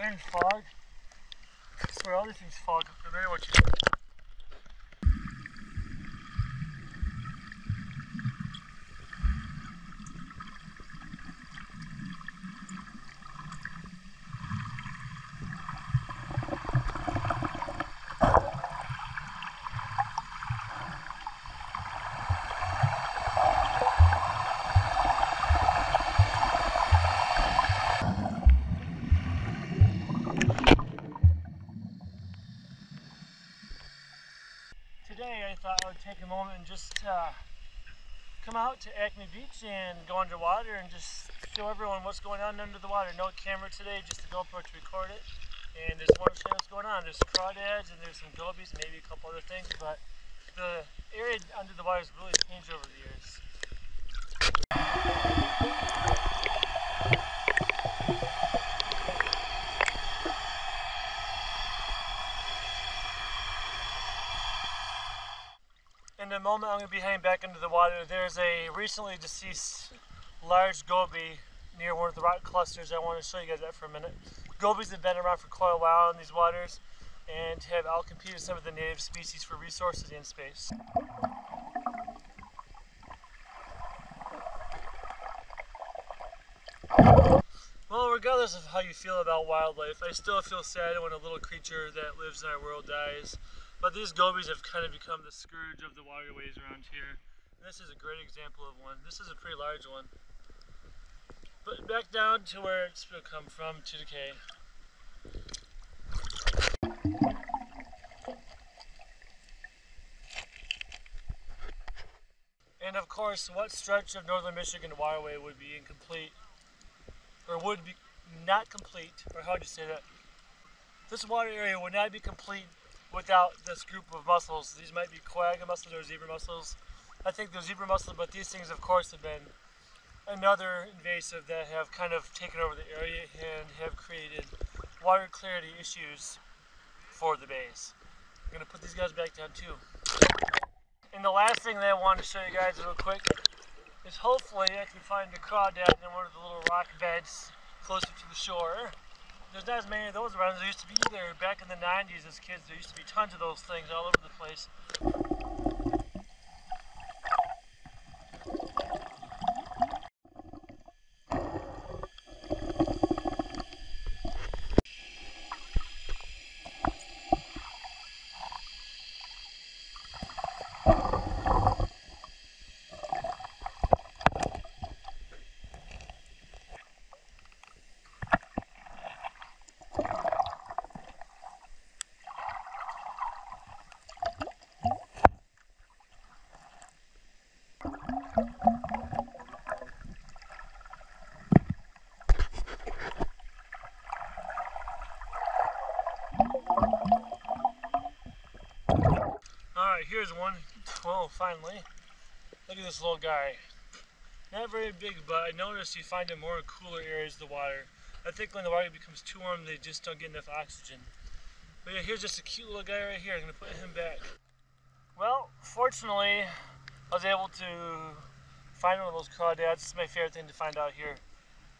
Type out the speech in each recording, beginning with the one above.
turned fog. I swear all these things fog, no matter what you do. Today I thought I would take a moment and just come out to Acme Beach and go underwater and just show everyone what's going on under the water. No camera today, just a GoPro to record it. And just want to show what's going on. There's crawdads and there's some gobies, maybe a couple other things, but the area under the water has really changed over the years. In a moment I'm going to be heading back into the water. There's a recently deceased large goby near one of the rock clusters. I want to show you guys that for a minute. Gobies have been around for quite a while in these waters and have outcompeted some of the native species for resources in space. Well, regardless of how you feel about wildlife, I still feel sad when a little creature that lives in our world dies. But these gobies have kind of become the scourge of the waterways around here. And this is a great example of one. This is a pretty large one. But back down to where it's come from, to decay. And of course, what stretch of northern Michigan waterway would be incomplete, or would be not complete, or how would you say that? This water area would not be complete without this group of mussels. These might be quagga mussels or zebra mussels. I think they're zebra mussels, but these things of course have been another invasive that have kind of taken over the area and have created water clarity issues for the bays. I'm going to put these guys back down too. And the last thing that I want to show you guys real quick is hopefully I can find a crawdad in one of the little rock beds closer to the shore. There's not as many of those around as there used to be either. Back in the 90s as kids, there used to be tons of those things all over the place. Alright, here's one. Well, finally. Look at this little guy. Not very big, but I noticed you find him more in cooler areas of the water. I think when the water becomes too warm, they just don't get enough oxygen. But yeah, here's just a cute little guy right here. I'm going to put him back. Well, fortunately, I was able to find one of those crawdads. It's my favorite thing to find out here.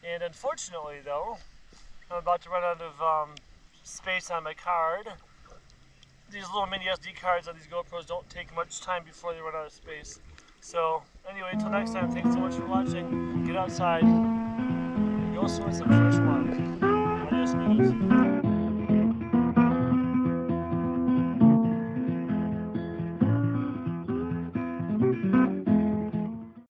And unfortunately, though, I'm about to run out of space on my card. These little mini SD cards on these GoPros don't take much time before they run out of space. So anyway, until next time, thanks so much for watching. Get outside, go swim in some fresh water. Adios, amigos.